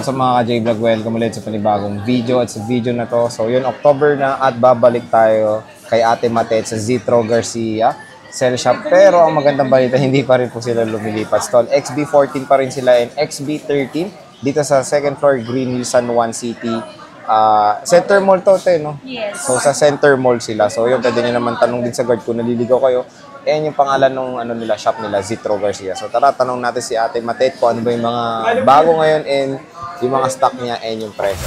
sa mga ka-J-Vlog, welcome ulit sa panibagong video at sa video na to. So yun, October na at babalik tayo kay Ate Matet sa Zitro Garcia Cell Shop. Pero ang magandang balita, hindi pa rin po sila lumilipat stall. XB14 pa rin sila and XB13 dito sa second floor Greenview, San Juan City. Center Mall to, no? Yes. So sa Center Mall sila. So yun, pwede nyo naman tanong din sa guard kung naliligaw kayo. Ayan yung pangalan ng nila, shop nila, Zitro Garcia. So tara, tanong natin si Ate Matet kung ano ba yung mga bago ngayon and yung mga stock niya and yung presyo.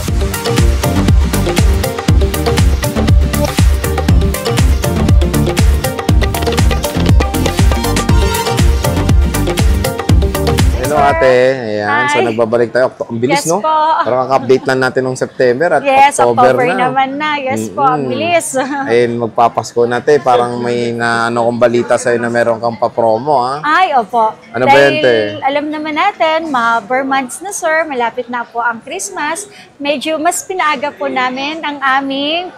Hello Ate, ayan. So nagbabalik tayo. Ang bilis, yes, no? Po. Parang kaka-update lang natin nung September at yes, October na. naman na. Yes po, ang bilis. Ayun, magpapasko natin. Parang may kong balita sa'yo na meron kang pa-promo, ha? Ay, opo. Ano ba yan, te? Alam naman natin, mga months na sir, malapit na po ang Christmas. Medyo mas pinaaga po namin ang aming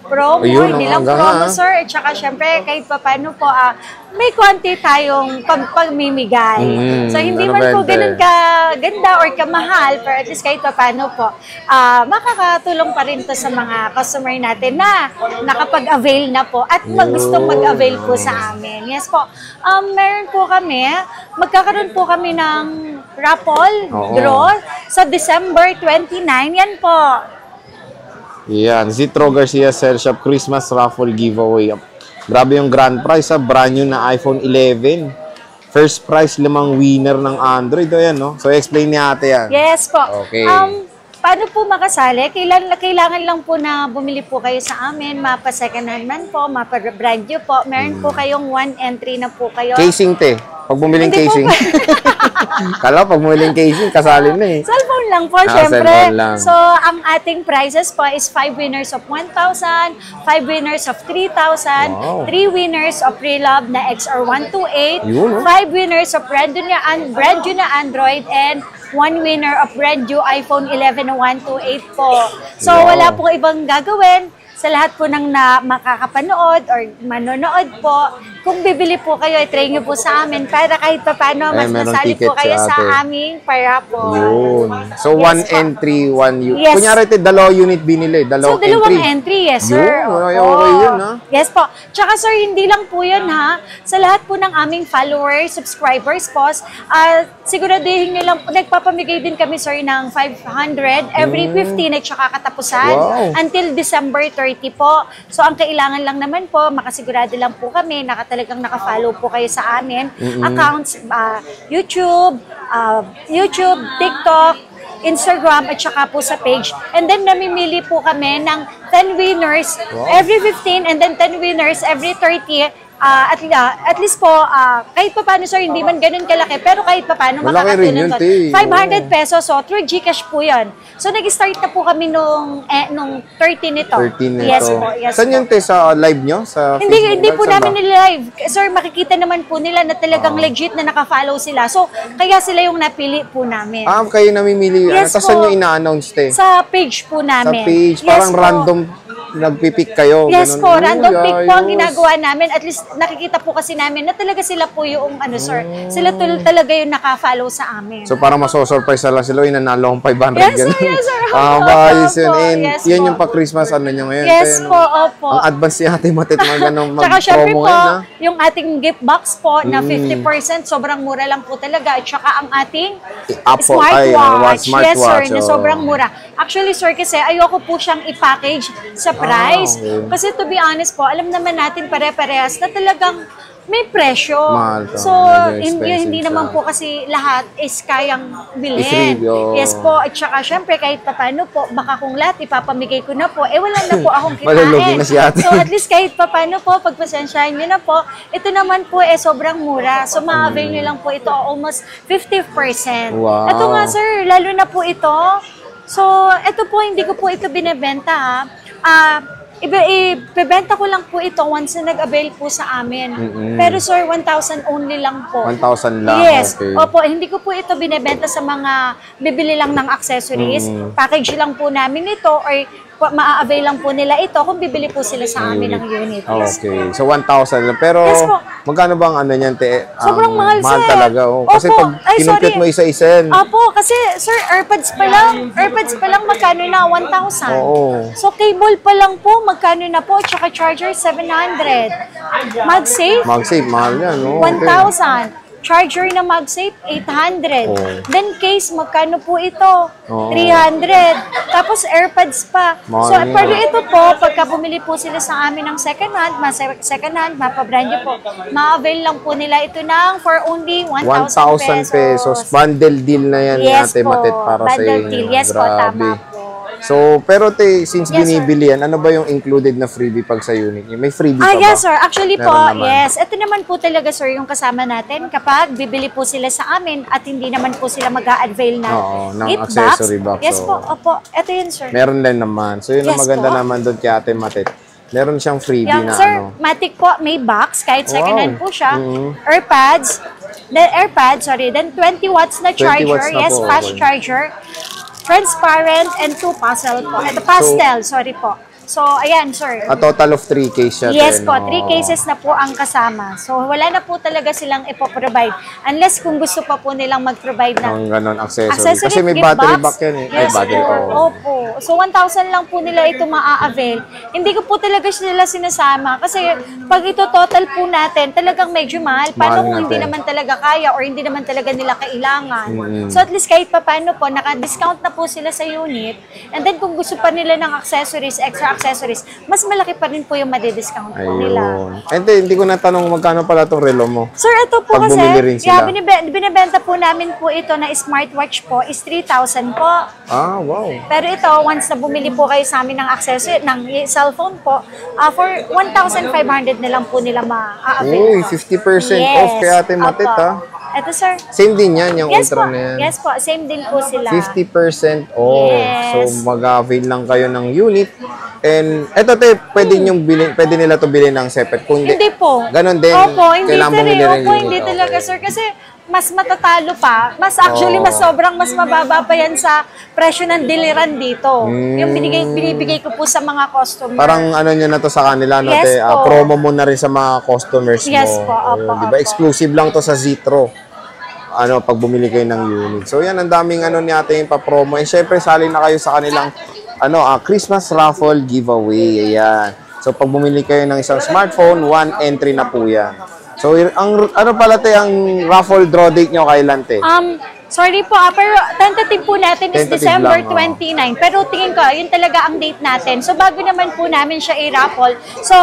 promo, hindi lang promo, sir. At saka, syempre, kahit pa paano po, may konti tayong pagmimigay. So, hindi man po ganun ka-ganda or kamahal, pero at least kahit pa paano po, makakatulong pa rin to sa mga customer natin na nakapag-avail na po at gustong mag-avail po sa amin. Yes po. Meron po kami, magkakaroon po kami ng raffle draw sa December 29. Yan po. Yan, Zitro Garcia Cell Shop Christmas Raffle Giveaway. Grabe yung grand prize, brand new na iPhone 11. First prize, 5 winner ng Android. O yan, no? So, explain ni Ate yan. Yes po. Okay. Paano po makasali? Kailangan lang po na bumili po kayo sa amin. Mapa second hand man po, mapa brand new po. Meron po kayong 1 entry na po kayo. Casing, te. Pag bumiling casing. Kala pag bumiling casing, kasali na eh. Cellphone lang po, syempre. So, ang ating prizes po is 5 winners of 1,000, 5 winners of 3,000, 3 winners of Relove na XR128, 5 winners of brand new na Android, and 1 winner of brand new iPhone 11 na 128 po. So, wala pong ibang gagawin. Sa lahat po ng makakapanood or manonood po, kung bibili po kayo, i-try nyo po sa amin para kahit pa paano, mas masali po kayo sa aming para-po. So, yes, 1 entry, 1 unit. Kunyari, dalawa unit binili, dalawang entry. So, dalawang entry, yes, sir. Okay yun, ha? Yes po. Tsaka, sir, hindi lang po yun, ha? Sa lahat po ng aming followers, subscribers po, siguraduhin nyo lang, nagpapamigay din kami, sir, ng 500 every 15 at tsaka katapusan until December 30 po. So, ang kailangan lang naman po, makasigurado lang po kami, talagang naka-follow po kayo sa amin. Accounts, YouTube, TikTok, Instagram, at saka po sa page. And then, namimili po kami ng 10 winners every 15 and then 10 winners every 30. At least po, kahit pa paano, sir, hindi man ganun kalaki, pero kahit pa paano, makakatulong ko. 500 pesos, so through GCash po yun. So, nag-start na po kami nung 13 nito. 13 nito. Yes po, yes. Saan yun, te? Sa live nyo? Sa hindi po namin nila-live. Sir, makikita naman po nila na talagang legit na naka-follow sila. So, kaya sila yung napili po namin. Kayo namimili. Yes po. Saan nyo ina-announce, te? Sa page po namin. Sa page? Parang random nagpipick kayo. Yes po, random pick po ang ginagawa namin. At least nakikita po kasi namin na talaga sila po yung sir. Sila talaga yung naka-follow sa amin. So parang maso-surprise na lang sila, inanalo akong 500. Yes sir, yes sir. Ayos yun. And yan yung pa-Christmas nyo ngayon. Yes po, opo. Ang advance ni Ate Matet mga ganong mag-promo ngayon. Tsaka yung ating gift box po na 50%, sobrang mura lang po talaga. At saka ang ating smartwatch. Yes sir, na sobrang mura. Actually sir, kasi ayoko po siyang i-package sa price. Kasi to be honest po, alam naman natin pare-parehas na talagang may presyo. So, hindi naman po kasi lahat is kayang bilhin. Yes po. At saka, syempre, kahit paano po, baka kung lahat ipapamigay ko na po, wala na po akong kitain. So, at least kahit paano po, pagpasensyahan nyo na po, ito naman po sobrang mura. So, ma-avail nyo lang po ito almost 50%. Wow. Ito nga, sir, lalo na po ito. So, ito po, hindi ko po ito binibenta, ha. Ibebenta ko lang po ito once na nag-avail po sa amin. Pero sir, 1,000 only lang po. 1,000 lang? Yes. Opo, hindi ko po ito binebenta sa mga bibili lang ng accessories. Package lang po namin ito or maa-avail lang po nila ito kung bibili po sila sa amin ng unit. Yes. Okay. So, 1,000 lang. Pero, Yes po. magkano bang ano niyan, te? Sobrang mahal, mahal sir. talaga. Oh. Kasi Opo. pag Ay, kinumpit sorry. mo isa-isa yan. Opo, kasi sir, AirPods pa lang magkano na? 1,000. Oo. So, cable pa lang po, magkano na po? Tsaka charger, 700. MagSafe, Mag-save, mahal yan. Oh. 1,000. Charger na MagSafe, 800. Oh. Then case, magkano po ito? Oo. 300. Tapos AirPods pa. Mahal So, yan. pero ito po, pagka bumili po sila sa amin ng second hand, mapabrand nyo po, ma-avail lang po nila ito ng for only 1,000 1,000 pesos. Bundle deal na yan ni Yes Ate po. Matet para sa Bundle inyo. deal. Yes po, tama po. So, pero te, since Yes, sir. binibili yan, ano ba yung included na freebie pag sa unit niyo? May freebie pa ba? Yes, sir. Actually po, Meron naman. yes. Ito naman po talaga, sir, yung kasama natin kapag bibili po sila sa amin at hindi naman po sila mag-a-avail na Oo, ng gift accessory box, Yes oo. po, opo. Ito yun, sir. Meron din naman. So, yun ang Yes maganda po. naman doon kay Ate Matet. Meron siyang freebie Yung, na sir, ano. Matic po, may box, kahit second Wow. hand po siya. Mhm. AirPads, then 20 watts na 20 charger. watts na Yes, po, fast okay. charger. Transparent and 2 puzzle po. Ito, pastel, sorry po. So, ayan, sir. A total of 3 case siya. Yes te, po, no? 3 cases na po ang kasama. So, wala na po talaga silang ipoprovide. Unless kung gusto pa po nilang mag-provide ng Ng ganon accessory. accessory Kasi may gift battery box. back yan eh. Yes battery. po. Oo. Opo. So, 1,000 lang po nila ito maa-avail. Hindi ko po talaga sila sinasama. Kasi pag ito total po natin, talagang medyo mahal. Paano Mahal kung nga, hindi te. naman talaga kaya or hindi naman talaga nila kailangan? Mm. So, at least kahit pa paano po, naka-discount na po sila sa unit. And then, kung gusto pa nila ng accessories, extra accessories, mas malaki pa rin po yung madi-discount po nila. Ayun. Hindi ko natanong magkano pala itong relo mo. Sir, ito po Pag kasi, bumili rin sila. binibenta po namin po ito na smartwatch po is 3,000 po. Ah, wow. Pero ito, once na bumili po kayo sa amin ng accessory, ng cellphone po, for 1,500 na lang po nila ma-avail. Uy, 50% off kay Ate Matet, Opo. ha? Ito, sir. Same din yan, yung Yes po. ultra na yan. Yes po. Same din po sila. 50% off. Yes. So, mag-avail lang kayo ng unit. And, eto te, pwede nila to bilhin ng separate. Kung Hindi po. Ganon din. Opo, hindi kailangan sir. bumili rin Opo, unit. hindi Okay. talaga, sir. Kasi mas matatalo pa. Actually, mas sobrang mas mababa pa yan sa presyo ng deliran dito. Yung binibigay ko po sa mga customer. Parang ano nyo na to sa kanila, no, Yes te? po. Promo mo na rin sa mga customers mo. Yes po, opo, Ayun, diba? opo. Exclusive lang to sa Zitro. Pag bumili kayo ng unit. So, yan, ang daming ni ate yung pa-promo. And syempre, sali na kayo sa kanilang Christmas raffle giveaway. Ayan. So, pag bumili kayo ng isang smartphone, 1 entry na po yan. So, ang ang raffle draw date nyo kailan, te? Sorry po, pero tentative po natin is Tentative December lang, oh. 29. Pero tingin ko, yun talaga ang date natin. So, bago naman po namin siya i-raffle. So,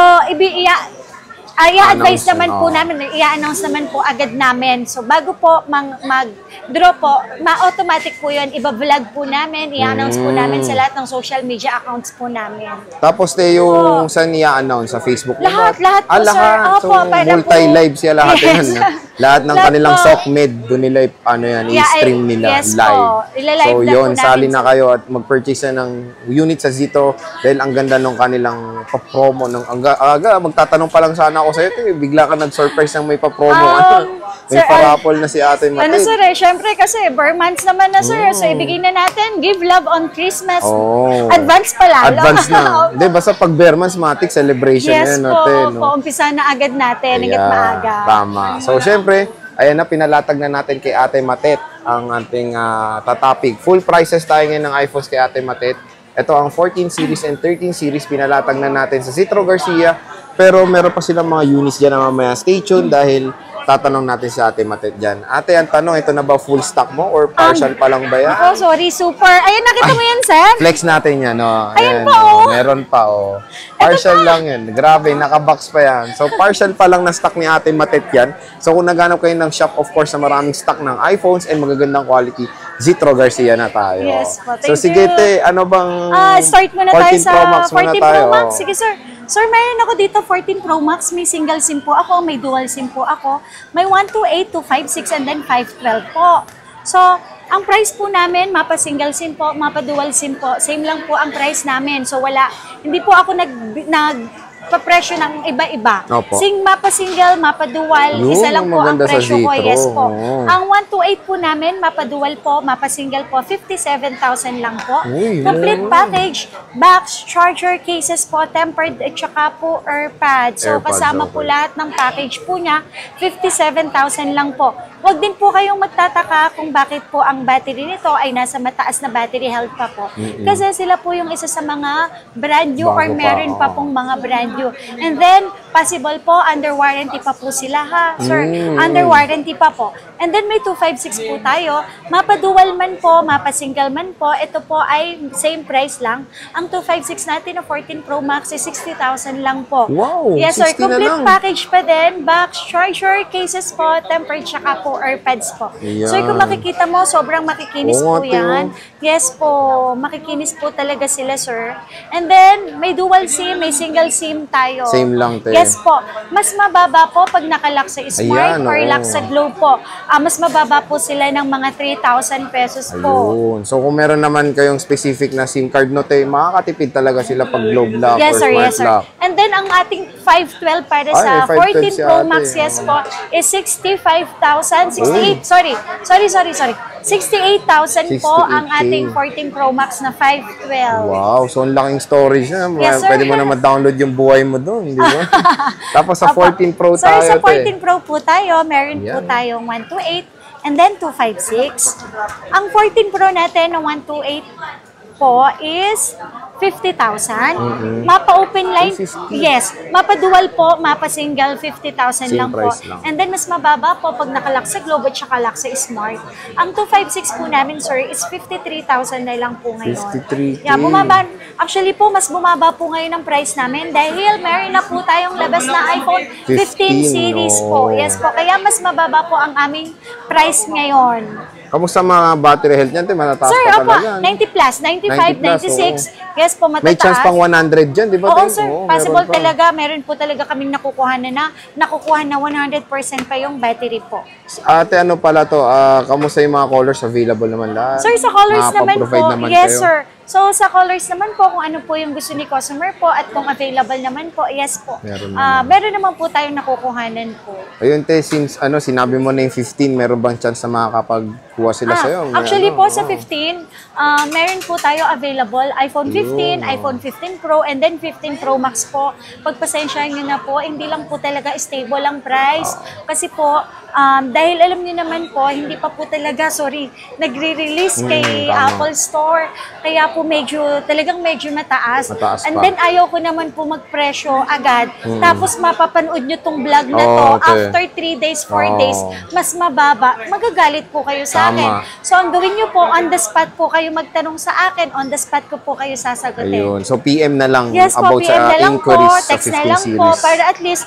i-advise Announce, naman po namin, i-announce naman po agad namin. So, bago po mag-draw po, automatic po yun, iba-vlog po namin, i-announce po namin sa lahat ng social media accounts po namin. Tapos, te, yung saan i-announce? Sa Facebook mo ba? Lahat po, sir. lahat. So, Opo, para po- multi-live siya lahat Yes. yan. Lahat ng Lahat kanilang po. SOCMED, doon nila, i-stream nila yes live. po. Ilalive So, na yun, po sali namin na sa- kayo at mag-purchase na ng unit sa Zito dahil ang ganda nung kanilang pa-promo. Aga, magtatanong pa lang sana ako sa'yo, te, bigla ka nag-surprise ng may pa-promo. May sir, pa-raffle na si Ate Matet. Ano sir syempre kasi bare months naman na sir. So ibigay na natin, give love on Christmas. Oh. Advance pa lalo. Advance na. Hindi, basta pag Bermans, matik celebration Yes yan, po, ate, po, no? umpisa na agad natin, hanggat Ayan, maaga. Tama. So, syempre, ayan na, pinalatag na natin kay Ate Matet ang ating tatapig. Full prices tayo ngayon ng iPhones kay Ate Matet. Ito ang 14 series and 13 series, pinalatag na natin sa Citro Garcia. Pero meron pa silang mga units dyan na mamaya. Stay tuned dahil tatanong natin si Ate Matet dyan. Ate, ang tanong, ito na ba full stock mo or partial pa lang ba yan? Oh, sorry, super. Ayun, nakita mo yan, sir? Flex natin yan, no? Ayan Ayan, pa, oh. Meron pa, oh. Partial lang yan. Grabe, nakabox pa yan. So, partial pa lang na stock ni Ate Matet yan. So, kung naghanap kayo ng shop, of course, na maraming stock ng iPhones and magagandang quality, Zitro Garcia na tayo. Yes po, So, thank sige, you. te, ano bang... Start muna tayo 14 sa Pro Max muna 14 tayo, Pro Max. oh. Sige, sir. Sir, mayroon ako dito 14 Pro Max. May single SIM po ako, may dual SIM po ako. May 128, 256, and then 512 po. So, ang price po namin, mapa single SIM po, mapa dual SIM po, same lang po ang price namin. So, hindi po ako papresyo ng iba-iba. Opo. Mapa single, mapa dual, Yun, isa lang ang po ang maganda sa presyo ko. Zitro. Yes po. Oo. Ang 128 po namin, mapa dual po, mapa single po, 57,000 lang po. Uy, Complete yun. package, box, charger, cases po, tempered, at saka po AirPods. So, AirPods, kasama po okay. lahat ng package po niya, 57,000 lang po. Huwag din po kayong magtataka kung bakit po ang battery nito ay nasa mataas na battery health pa po. Kasi sila po yung isa sa mga brand new or Bago pa, meron pa oo. pong mga brand new. And then, possible po, under warranty pa po sila ha, sir. Under warranty pa po. And then may 256 po tayo. Mapa dual man po, mapa single man po, ito po ay same price lang. Ang 256 natin na 14 Pro Max is 60,000 lang po. Wow, Yes sir, 60 na complete lang. package pa din. Box, charger, cases po, tempered, tsaka po AirPods po. Ayan. Sir, kung makikita mo, sobrang makikinis Oo po nga, yan. Yes po, makikinis po talaga sila sir. And then, may dual SIM, may single SIM tayo. Same lang, te. Yes po. Mas mababa po pag nakalock sa Smart Ayan, or oo. lock sa Globe po. Mas mababa po sila ng mga 3,000 pesos po. Ayun. So, kung meron naman kayong specific na SIM card, no, te, makakatipid talaga sila pag Globe Lock Yes or sir, Smart yes sir. Lock. And then ang ating 512 para Ay, sa may 512 14 si Pro ate. Max, yes po, is 65,000, 68, sorry. 68,000 po ang 68K. ating 14 Pro Max na 512. Wow, so ang laking storage na. Yes, sir. Pwede mo na ma-download yung buhay mo doon, di ba? Tapos sa 14 Pro Sir, tayo, sa te. 14 Pro po tayo, meron po Yan. tayong 128 and then 256. Ang 14 Pro natin na 128 po is 50,000. Mapa open line, 250. yes. Mapa dual po, mapa single, 50,000 Same lang po. price lang. And then mas mababa po pag nakalock sa Globe at saka lock sa Smart. Ang 256 po namin, sir, is 53,000 na lang po ngayon. 53K. Yeah, bumaba. Actually po, mas bumaba po ngayon ang price namin dahil meron na po tayong labas na iPhone 15 series po. oh. Yes po, kaya mas mababa po ang aming price ngayon. Kamusta mga battery health niyan, te? Matataas Sir, pa opo, talaga. 90 plus, 95, 90 plus, 96. Yes po, matataas. May chance pang 100 dyan, di ba, Oo, te? sir. Oo, Possible meron pa. talaga. Meron po talaga kaming nakukuha na 100% pa yung battery po. Ate, ano pala to? Kamusta yung mga colors available naman lahat? Sir, sa colors naman po, Makakapag-provide naman yes kayo? sir. So, sa colors naman po, kung ano po yung gusto ni customer po at kung available naman po, yes po. Meron naman. Meron naman po tayong nakukuhanan po. Ayun, te, since sinabi mo na yung 15, meron bang chance na makakapagkuha sila sa'yo? May Actually ano, po, sa 15, meron po tayo available iPhone 15, iPhone 15 Pro, and then 15 Pro Max po. Pagpasensyahan nyo na po, hindi lang po talaga stable ang price. Kasi po, dahil alam niyo naman po, hindi pa po talaga, nagre-release kay tama. Apple Store. Kaya po talagang medyo mataas. Mataas And pa. then ayaw ko naman po magpresyo agad. Tapos mapapanood nyo tong vlog na to Oo, te. after 3 days, 4 Oo. days, mas mababa, magagalit po kayo sa Tama. akin. So ang gawin nyo po, on the spot po kayo magtanong sa akin, on the spot ko po kayo sasagutin. Ayun. So, PM na lang Yes po, about PM sa na lang po, inquiries sa text 15 na lang series. po, para at least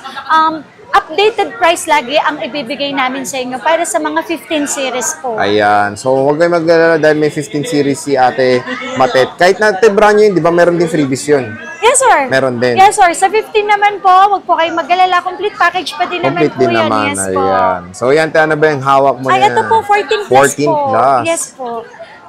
updated price lagi ang ibibigay namin sa inyo para sa mga 15 series po. Ayan. So, huwag kayo mag-alala dahil may 15 series si Ate Matet. Kahit na brand nyo yun, di ba meron din freebies yun? Yes, sir. Meron din. Yes, sir. Sa 15 naman po, wag po kayong mag-alala. Complete package pa din naman Complete po din yan. naman. Yes po. Ayan. So, yan, te, ano ba yung hawak mo Ay, na ito po, 14 plus 14 po. plus. Yes po.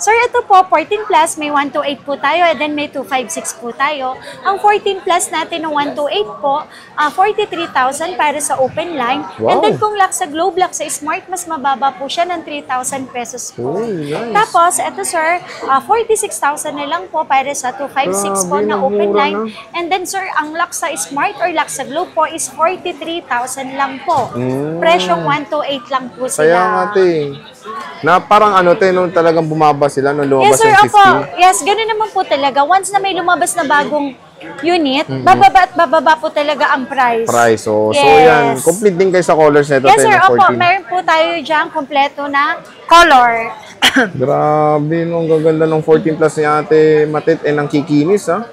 Sir, ito po, 14 plus, may 128 po tayo, and then may 256 po tayo. Ang 14 plus natin ng 128 po, 43,000 para sa open line. Wow. And then kung lock sa Globe Lock sa Smart, mas mababa po siya ng 3,000 pesos po. Uy, nice. Tapos, ito sir, 46,000 na lang po para sa 256 po Grabe, na open mura line. na. And then sir, ang lock sa Smart or lock sa Globe po is 43,000 lang po. Presyong 128 lang po sila. Kaya nga, te. Na parang nung talagang bumaba sila, nung lumabas Yes, sir. yung 15. Opo. Yes, ganun naman po talaga. Once na may lumabas na bagong unit, bababa at bababa po talaga ang price. Price. So, Yes. so yan. Complete din kayo sa colors nito, Yes, te, sir. na Opo. 14. Meron po tayo dyan kompleto na color. Grabe, no, ang gaganda ng 14 plus ni Ate Matet and ang kikinis, ha?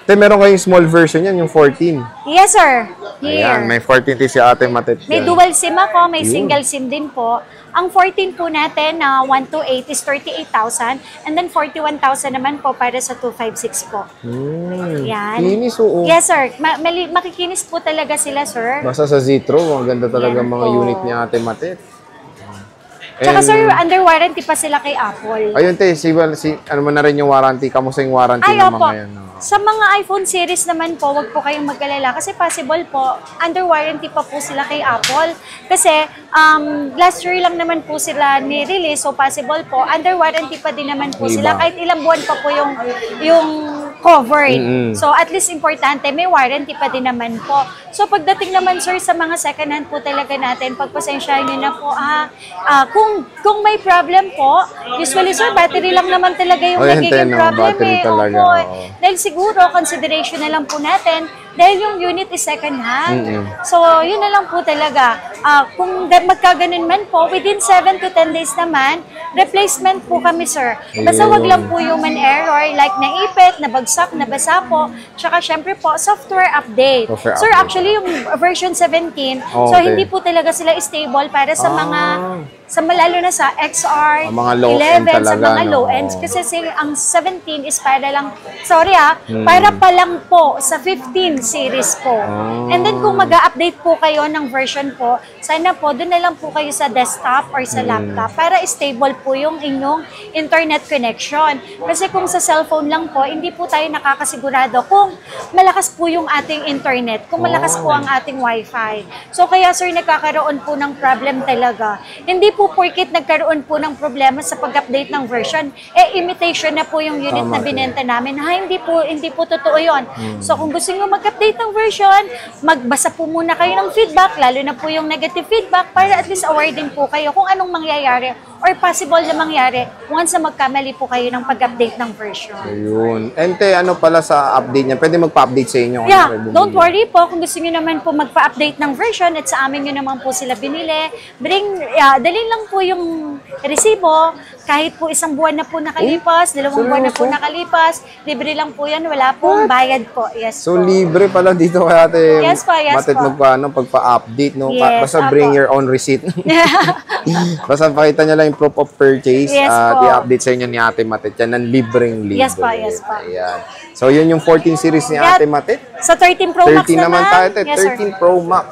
Te, meron kayong small version yan, yung 14. Yes, sir. Here. Ayan, may 14 si Ate Matet. May yan. dual SIM ako, may Yun. single SIM din po. Ang 14 po natin na 128 is 38,000 and then 41,000 naman po para sa 256 po. Yan. Kinis, oo. Yes, sir. Makikinis po talaga sila, sir. Basta sa Zitro, ang ganda talaga Yan mga po. unit ni Ate Matet. Tsaka And- sir, under warranty pa sila kay Apple. Ayun, te, ano mo na rin yung warranty? Kamusta yung warranty Ay, ng opo. mga yan? No? Sa mga iPhone series naman po, wag po kayong mag-alala kasi possible po, under warranty pa po sila kay Apple. Kasi last year lang naman po sila ni-release, so possible po, under warranty pa din naman po sila kahit ilang buwan pa po yung covered. So at least importante, may warranty pa din naman po. So pagdating naman sir sa mga second hand po talaga natin, pagpasensyahan nyo na po, kung may problem po, usually sir, battery lang naman talaga yung nagiging problem talaga. Dahil siguro, consideration na lang po natin, dahil yung unit is second hand. So, yun na lang po talaga. Kung magkaganon man po, within 7 to 10 days naman, replacement po kami, sir. Basta wag lang po human error, like naipit, nabagsak, nabasa po. Tsaka, syempre po, software update. Sir, actually, yung version 17, so hindi po talaga sila stable para sa mga lalo na sa XR, mga low 11, end talaga, sa mga low ends. Kasi ang 17 is para lang, para pa lang po sa 15 series po. And then kung mag-update po kayo ng version po, sana po, doon na lang po kayo sa desktop or sa laptop para stable po yung inyong internet connection. Kasi kung sa cellphone lang po, hindi po tayo nakakasigurado kung malakas po yung ating internet, kung malakas po ang ating wifi. So kaya sir, nagkakaroon po ng problem talaga. Hindi po porkit nagkaroon po ng problema sa pag-update ng version, imitation na po yung unit na binenta namin. Hindi po totoo yun. So kung gusto nyo mag-update ng version, magbasa po muna kayo ng feedback, lalo na po yung negative feedback, para at least aware din po kayo kung anong mangyayari or possible na mangyari once na magkamali po kayo ng pag-update ng version. Ayun. Ente, ano pala sa update niya? Pwede magpa-update sa inyo? Yeah, don't worry po. Kung gusto niyo naman po magpa-update ng version at sa amin nyo naman po sila binili, dalhin lang po yung resibo. Kahit po isang buwan na po nakalipas, 2 buwan na po nakalipas, libre lang po yan. Wala pong bayad po. Yes so, po. libre pala dito kaya ate. Yes po, yes Matit po. pagpa-update, no? Yes, Basta bring your own receipt. Basta pakita niya lang yung proof of purchase at i-update sa inyo ni Ate Matit. Yan ang libreng-libre. Yes po, yes po. Ayan. So, yun yung 14 series ni Ate Matit. Sa 13 Pro Max 13 naman tayo, ate. Yes, 13 Pro Max.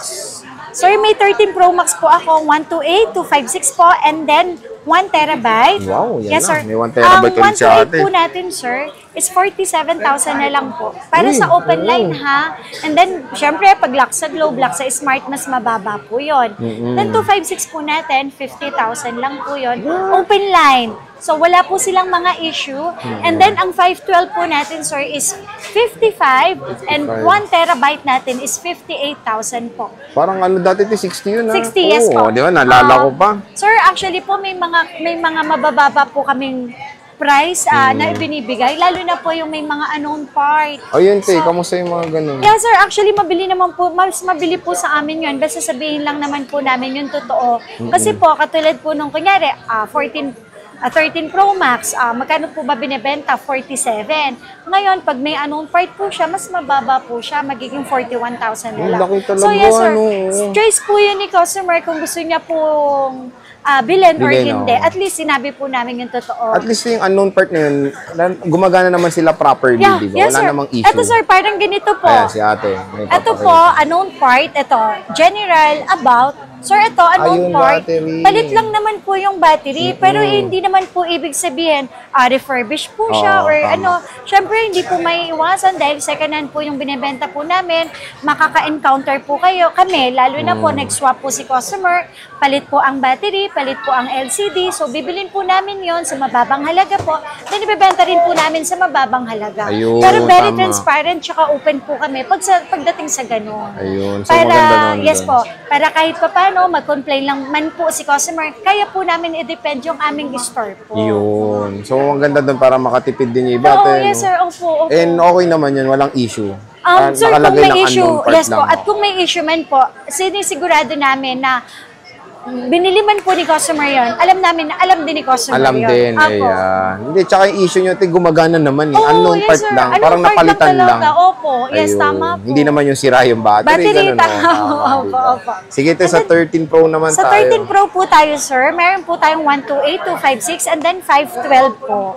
Sir, may 13 Pro Max po ako, 128, 256 po, and then 1 terabyte. Wow, yan yes, na. sir. May 1 terabyte ulit siya, ate. Ang 128 po natin, sir, is 47,000 na lang po. Para sa open line, ha? And then, syempre, pag lock sa Globe, lock sa Smart, mas mababa po yun. Then, 256 po natin, 50,000 lang po yun. Open line. So, wala po silang mga issue. And then, ang 512 po natin, sir, is 55. And 1 terabyte natin is 58,000 po. Parang ano dati, 60 yun, ha? 60, yes po. Di ba? Nalala ko pa. Sir, actually po, may mga mabababa po kaming price na ibinibigay, lalo na po yung may mga unknown part. O yun, te, kamusta yung mga ganun? Yeah, sir, actually mabili naman po, mas mabili po sa amin yun, basta sabihin lang naman po namin yung totoo. Kasi po, katulad po nung kunyari, 13 Pro Max, magkano po ba binibenta? 47. Ngayon, pag may unknown part po siya, mas mababa po siya, magiging 41,000 na lang. Laki talaga, So yes, sir, ano. choice po yun ni customer kung gusto niya pong bilhin or hindi. Oo. At least sinabi po namin yung totoo. At least yung unknown part na yun, gumagana naman sila properly, di ba? Wala sir. namang issue. Ito sir, parang ganito po. Ayan, si ate. Ito po, unknown part. Ito, general, about. Sir, ito, unknown part. Battery. Palit lang naman po yung battery. Pero hindi naman po ibig sabihin, refurbish po siya or tama. ano. Siyempre, hindi po may iwasan dahil second hand po yung binibenta po namin. Makaka-encounter po kami, lalo na po, nag-swap po si customer. Palit po ang battery, palit po ang LCD. So, bibilin po namin yon sa mababang halaga po. Then, ibibenta rin po namin sa mababang halaga. Ayun, Pero very tama. transparent, tsaka open po kami pagdating sa ganun. Ayun, so maganda naman yes dun. po, para kahit pa paano, mag-complain lang man po si customer, kaya po namin i-depend yung aming store po. Yun. So, ang ganda doon para makatipid din yung iba. Oo, ate, yes no? sir, opo. And okay naman yun, walang issue. Sir, kung Nakalagay may lang issue, unknown part yes po, lang, at kung may issue man po, sinisigurado namin na binili man po ni customer yon, alam namin na alam din ni customer Alam yun. din, Opo. ayan. Hindi, tsaka yung issue nyo, ate, gumagana naman eh. Oo, Unknown yes, part sir. lang. Unknown Parang part napalitan lang lang. talaga. Opo, yes, Ayun. tama po. Hindi naman yung sira yung battery. Battery, ganun, tama. Opo, diba? opo. Sige, ito sa 13 Pro naman Sa tayo. 13 Pro po tayo, sir. Meron po tayong 128, 256, and then 512 po.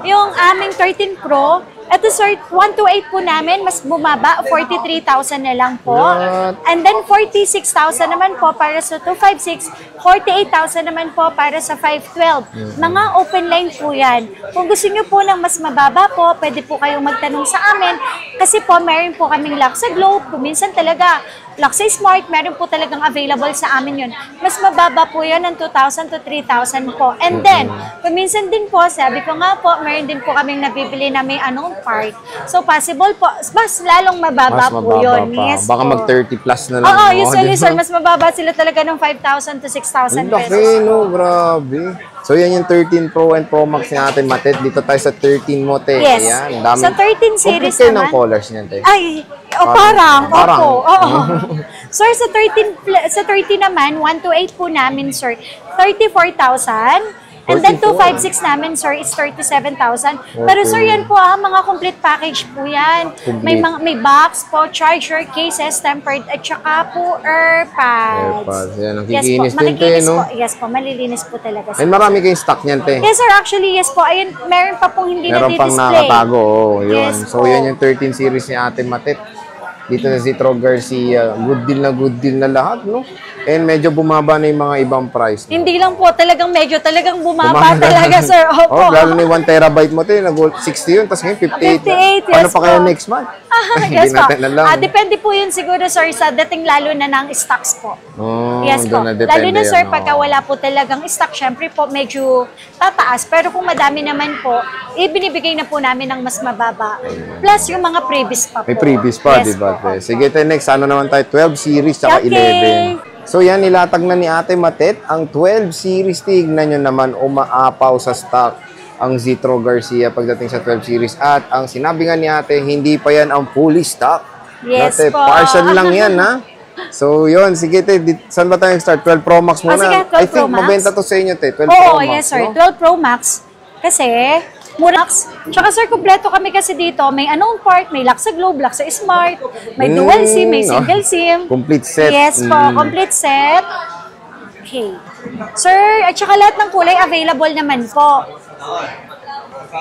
Yung aming 13 Pro, ito sir, 128 po namin, mas bumaba, 43,000 na lang po. What? And then 46,000 naman po para sa 256, 48,000 naman po para sa 512. Mga open line po yan. Kung gusto nyo po ng mas mababa po, pwede po kayong magtanong sa amin. Kasi po, meron po kaming lock sa Globe. Kuminsan talaga, lock sa Smart, meron po talagang available sa amin yun. Mas mababa po yun ng 2,000 to 3,000 po. And then, kuminsan din po, sabi ko nga po, meron din po kaming nabibili na may anong part. So, possible po, mas lalong mababa po yun. Yes, baka po. mag 30 plus na lang. Oo, usually sir, mas mababa sila talaga ng 5,000 to 6,000 pesos. Laki, no? Grabe. So, yan yung 13 Pro and Pro Max natin, Matet. Dito tayo sa 13 mo, te. Yes. Ayan, dami. Sa 13 series naman. naman. Ng colors niyan, te. Ay, parang. Opo. Oo. Sir, sa 13 naman, 128 po namin, sir. 34,000. And then 256 namin, sir, is 37,000. Pero sir, yan po mga complete package po yan. May box po, charger, cases, tempered, at saka po AirPods. Yan, ang kikinis din, te, no? Yes po, malilinis po talaga. Ay, marami kayong stock niyan, te. Yes, sir, actually, yes po. Ayun, meron pa pong hindi meron pang na-display. nakatago, yun. Yes, so, po. yan yung 13 series ni Ate Matet. Dito sa Zitro Garcia, good deal na lahat, no? And medyo bumaba na yung mga ibang price. No? Hindi lang po, talagang bumaba talaga, sir. Opo. Lalo na yung 1 terabyte mo, te, nag-60 yun, tapos ngayon 58. 58, yes Ano pa kaya po. next month? Yes po. natin alam. Depende po yun siguro, sir, sa dating lalo na ng stocks po. Yes po. doon na Lalo na, depende sir, yan, pagka wala po talagang stock, syempre po, medyo tataas. Pero kung madami naman po, ibinibigay na po namin ng mas mababa. Plus, yung mga previous pa po. May previous pa, Yes di ba? po. Sige, te, next, ano naman tayo? 12 series, tsaka Okay. 11. So yan, nilatag na ni Ate Matet. Ang 12 series, tignan nyo naman, umaapaw sa stock ang Zitro Garcia pagdating sa 12 series. At ang sinabi nga ni Ate, hindi pa yan ang fully stock. Yes Ate, po. partial lang yan, ha? So yun, sige, te, saan ba tayo start? 12 Pro Max muna. Sige, 12 I think Pro Max. mabenta to sa inyo, te. 12 Pro Oo, Max, yes, sir. no? 12 Pro Max. Kasi, Murax. Tsaka sir, kompleto kami kasi dito. May unknown part, may lock sa Globe, lock sa Smart, may dual SIM, may single SIM. Complete set. Yes po, complete set. Okay. Sir, at saka lahat ng kulay available naman po.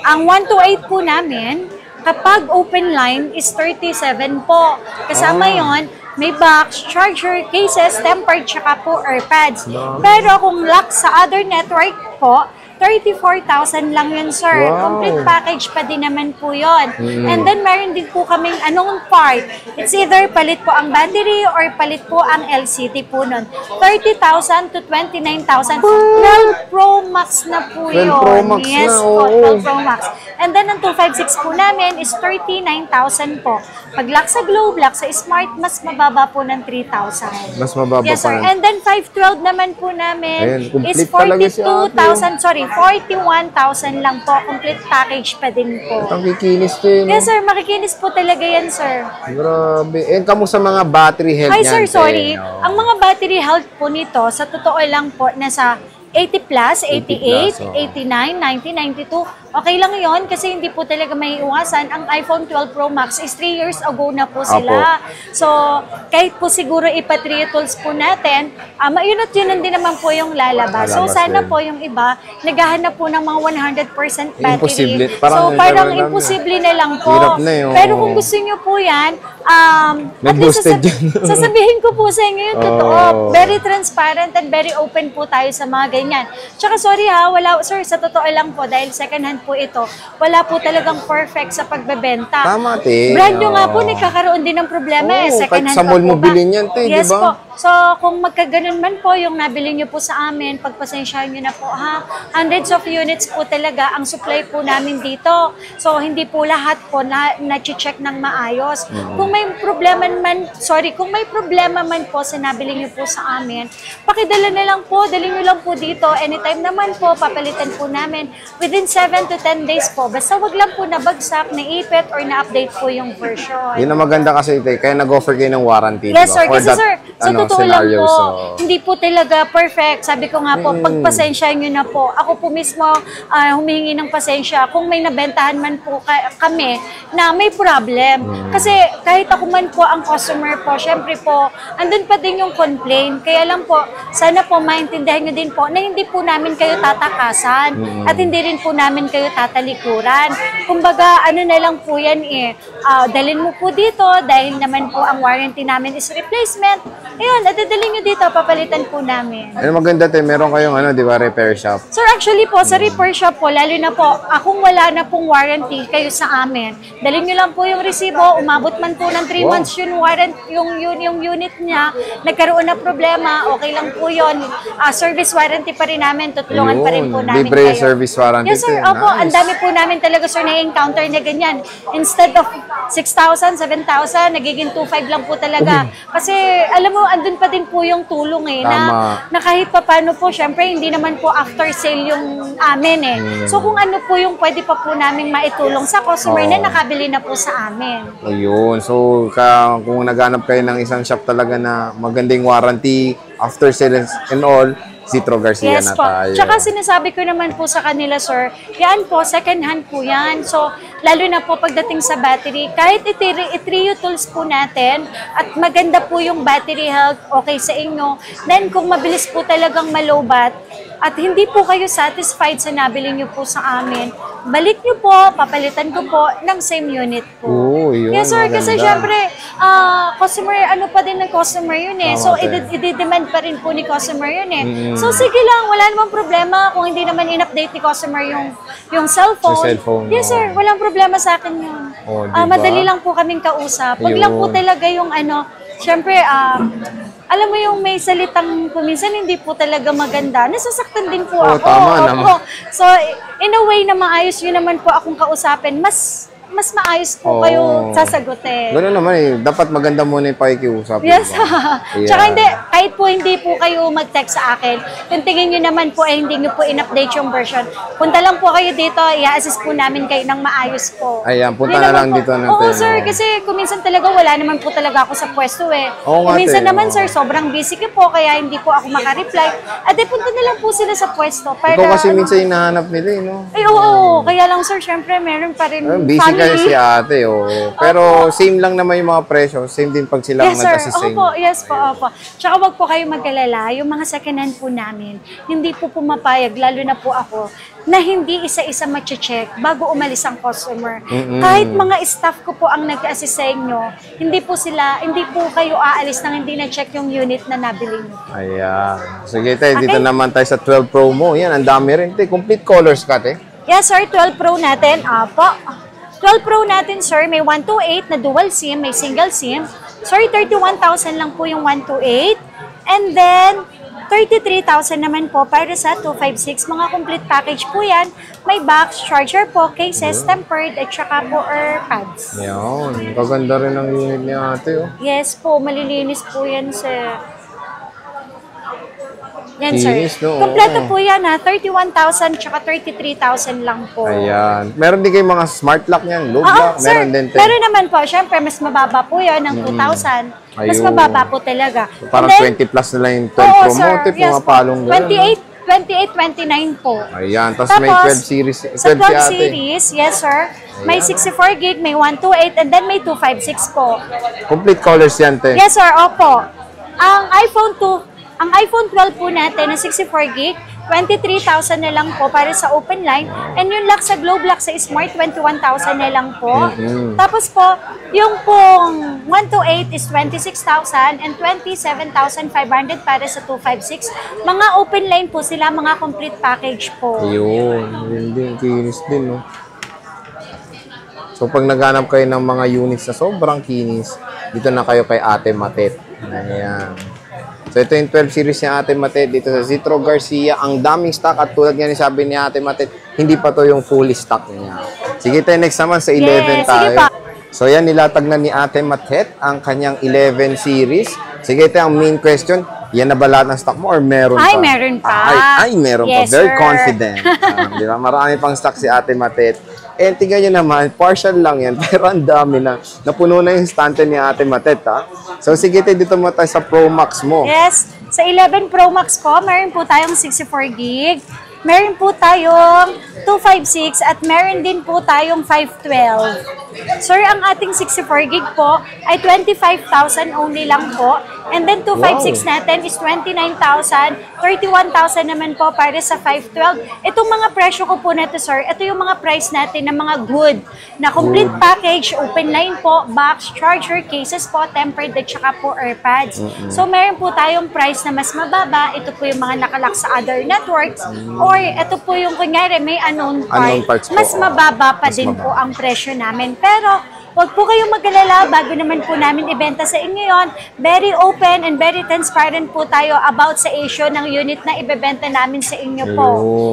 Ang 128 po namin, kapag open line is 37 po. Kasama yon, may box, charger, cases, tempered, tsaka po AirPods. Pero kung lock sa other network po, 34,000 lang yun, sir. Wow. Complete package pa din naman po yun. And then, meron din po kaming anong part. It's either palit po ang battery or palit po ang LCD po nun. 30,000 to 29,000. 12 Pro Max na po 12 yun. Pro Max Yes na, po, oo. 12 Pro Max. And then, ang 256 po namin is 39,000 po. Pag lock sa Globe, lock sa Smart, mas mababa po ng 3,000. Mas mababa Yes, sir. pa. And then, 512 naman po namin Ayan, is complete talaga siya, 42,000. Sorry, 41,000 lang po. Complete package pa din po. Ang kikinis din. Yes, sir. Makikinis po talaga yan, sir. Grabe. Kamusta mga battery health Hi, niyan, sir. te? Sorry. No. Ang mga battery health po nito, sa totoo lang po, nasa 80 plus, 88, 80 plus, 89, 90, 92. Okay lang yon kasi hindi po talaga may iwasan. Ang iPhone 12 Pro Max is 3 years ago na po sila. So, kahit po siguro ipa-3 tools po natin, yun at yun din naman po yung lalabas. So, Lalabas sana din. po yung iba, naghahanap po ng mga 100% battery. Imposible. So, Parang parang meron lang imposible na lang po. Hirap na yun. Pero kung gusto nyo po yan, at least Nag-boosted yun. sasabihin ko po sa inyo yung totoo. Oh. Very transparent and very open po tayo sa mga ganyan. Tsaka sorry ha, sir, sa totoo lang po, dahil second hand po ito, wala po talagang perfect sa pagbebenta. Tama, te. Brand nyo nga po, Oo. nagkakaroon din ng problema Oo, second kahit hand sa pa mall po mo ba? bilhin yan, te, Yes di ba? po. So, kung magkaganon man po yung nabili nyo po sa amin, pagpasensyahan nyo na po ha. Hundreds of units po talaga ang supply po namin dito. So, hindi po lahat po na-check ng maayos. Kung may problema man, kung may problema man po sa nabili nyo po sa amin, pakidala na lang po, dali nyo lang po dito. Anytime naman po, papalitan po namin within 7 to 10 days po. Basta wag lang po nabagsak, naipit, or na-update po yung version. Yun ang maganda kasi, te. Kaya nag-offer kayo ng warranty, Yes, di ba? sir. For Kasi, that, sir, sa totoo lang scenario, po, so, hindi po talaga perfect. Sabi ko nga po, pagpasensya nyo na po. Ako po mismo humihingi ng pasensya kung may nabentahan man po kami na may problem. Kasi kahit ako man po ang customer po, syempre po, andun pa din yung complaint. Kaya lang po, sana po maintindihan nyo din po na hindi po namin kayo tatakasan at hindi rin po namin kayo tatalikuran. Kumbaga, ano na lang po yan dalhin mo po dito dahil naman po ang warranty namin is replacement. Ayun, yan. At dadalhin nyo dito, papalitan po namin. Ano maganda tayo, meron kayong ano, di ba, repair shop? Sir, actually po, sa repair shop po, lalo na po, akong wala na pong warranty kayo sa amin. Dalhin nyo lang po yung resibo, umabot man po ng 3 months yung warranty, yung unit niya, nagkaroon na problema, okay lang po yun. Service warranty pa rin namin, tutulungan pa rin po namin libre kayo. service warranty. Yes, sir. Opo, ang dami po namin talaga, sir, na-encounter na ganyan. Instead of 6,000, 7,000, nagiging 2,500 lang po talaga. Kasi, alam mo, andun pa din po yung tulong eh, na kahit pa paano po, syempre, hindi naman po after sale yung amin eh. So, kung ano po yung pwede pa po namin maitulong sa customer na nakabili na po sa amin. Ayun. So, kung naghanap kayo ng isang shop talaga na magandang warranty, after sales and all, Zitro Garcia Yes na po. tayo. Tsaka sinasabi ko naman po sa kanila, sir, yan po, second hand po yan. So, lalo na po pagdating sa battery, kahit i-trio tools po natin at maganda po yung battery health, okay sa inyo, then kung mabilis po talagang malobat at hindi po kayo satisfied sa nabili nyo po sa amin, balik nyo po, papalitan ko po ng same unit po. Oo, yun, yes, sir, maganda. kasi syempre, customer, ano pa din ng customer yun eh. So, i-demand pa rin po ni customer yun eh. So, sige lang, wala namang problema kung hindi naman in-update ni customer yung cellphone. Yes, sir, walang problema sa akin yun. Oh, diba? Madali lang po kaming kausap. Wag lang po talaga yung ano, syempre, alam mo yung may salitang kuminsan hindi po talaga maganda. Nasasaktan din po ako. Tama naman. So, in a way na maayos yun naman po akong kausapin, mas maayos po kayo sasagutin. Gano'n naman eh. Dapat maganda muna yung pakikiusap. Yes. Diba? Tsaka hindi, kahit po hindi po kayo mag-text sa akin, kung tingin nyo naman po ay hindi nyo po in-update yung version, punta lang po kayo dito, i-assist po namin kayo ng maayos po. Ayan, punta na lang dito. Oo, sir, kasi kuminsan talaga wala naman po talaga ako sa pwesto eh. Kuminsan naman, sir, sobrang busy ko po, kaya hindi po ako makareply. At punta na lang po sila sa pwesto. Para, ikaw kasi minsan hinahanap nila eh, no? Ay, oo. Kaya lang, sir, syempre, meron pa rin busy kayo si ate, oh. Pero same lang naman yung mga presyo. Same din pag sila nag-assist sa inyo. Yes po, opo. Tsaka wag po kayo mag-alala. Yung mga second hand po namin, hindi po pumapayag, lalo na po ako, na hindi isa-isa mache-check bago umalis ang customer. Kahit mga staff ko po ang nag-assist sa inyo, hindi po kayo aalis nang hindi na-check yung unit na nabili nyo. Ayan. Sige, tayo, dito naman tayo sa 12 Pro mo. Yan, ang dami rin. Complete colors ka, te. Yes, sir. 12 Pro natin. Apo. 12 Pro natin, sir, may 128 na dual SIM, may single SIM. Sorry, 31,000 lang po yung 128. And then, 33,000 naman po para sa 256. Mga complete package po yan. May box, charger po, cases, tempered, at saka po AirPods. Yan. Kaganda rin ang unit ni ate, oh. Yes po, malilinis po yan, sir. Yan, sir. No? Kompleto po yan, ha. 31,000 tsaka 33,000 lang po. Ayan. Meron din kayong mga smart lock niyan, low lock, sir, meron din. Meron naman po. Siyempre, mas mababa po yan ng 2,000. Mas mababa po talaga. So, parang then, 20 plus na lang yung 12 Pro mo. Yes, paalong 28, 29 po. Ayan. Tapos may 12 series. 12 sa 12 series, yes, sir. May 64 gig, may 128, and then may 256 po. Complete colors yan, te. Yes, sir. Opo. Ang iPhone 12 po natin na 64 gig, 23,000 na lang po para sa open line. And yung lock sa Globe Lock sa Smart, 21,000 na lang po. Tapos po, yung pong 128 is 26,000 and 27,500 para sa 256. Mga open line po sila, mga complete package po. Ayun. Yun din. Kinis din, no? So, pag naghanap kayo ng mga units na sobrang kinis, dito na kayo kay Ate Matet. Ayan. So, ito yung 12 series ni Ate Matet dito sa Zitro Garcia. Ang daming stock at tulad nga ni sabi ni Ate Matet, hindi pa to yung fully stock niya. Sige tayo, next naman sa 11 tayo. So, yan, nilatag na ni Ate Matet ang kanyang 11 series. Sige tayo, ang main question, yan na ba lahat ng stock mo or meron pa? Ay, meron pa. Ay, meron pa. Very confident. Di ba? Marami pang stock si Ate Matet. Eh, tingnan nyo naman, partial lang yan, pero ang dami na. Napuno na yung stante ni Ate Matet, ha? So, sige tayo, dito mo tayo sa Pro Max mo. Yes, sa 11 Pro Max po, meron po tayong 64 gig, meron po tayong 256, at meron din po tayong 512. Sir, ang ating 64 gig po ay 25,000 only lang po. And then 256 natin is 29,000. 31,000 naman po para sa 512. Itong mga presyo ko po na to, sir, ito yung mga price natin ng mga good na complete package, open line po, box, charger, cases po, tempered at saka po AirPods. So meron po tayong price na mas mababa. Ito po yung mga nakalak sa other networks. Or ito po yung kunyari may unknown part. Mas mababa pa din po ang presyo namin. Pero huwag po kayong mag-alala bago naman po namin ibenta sa inyo yon. Very open and very transparent po tayo about sa issue ng unit na ibebenta namin sa inyo po.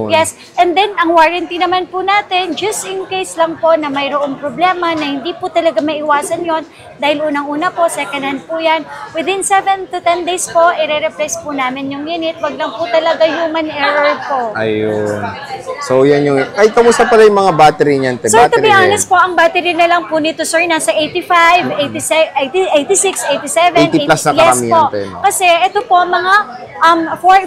Yes. And then, ang warranty naman po natin, just in case lang po na mayroong problema na hindi po talaga maiwasan yon dahil unang-una po, second hand po yan. Within 7 to 10 days po, i-replace po namin yung unit. Wag lang po talaga human error po. Ayun. So, yan yung... Ay, kamusta pala yung mga battery niyan? So, to be honest po, ang battery na lang po nito, sir, nasa 85, 86, 87, 80 plus na yes po. no? Kasi ito po, mga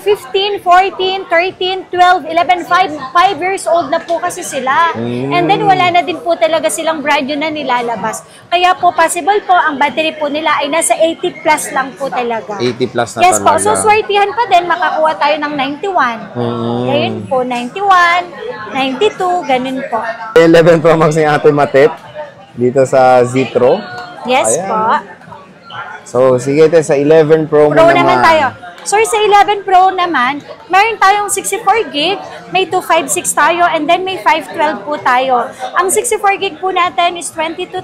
15, 14, 13, 12, 11, 5 years old na po kasi sila. And then, wala na din po talaga silang brand new na nilalabas. Kaya po, possible po, ang battery po nila ay nasa 80 plus lang po talaga. 80 plus na yes talaga. Po, so swertihan pa din, makakuha tayo ng 91. Ngayon po, 91, 92, ganun po. 11 Pro Max ni Ate Matet dito sa Zitro. Yes Ayan. po. So, sige te, sa 11 Pro mo Naman tayo. So, sa 11 Pro naman, meron tayong 64 gig, may 256 tayo, and then may 512 po tayo. Ang 64 gig po natin is 22,000,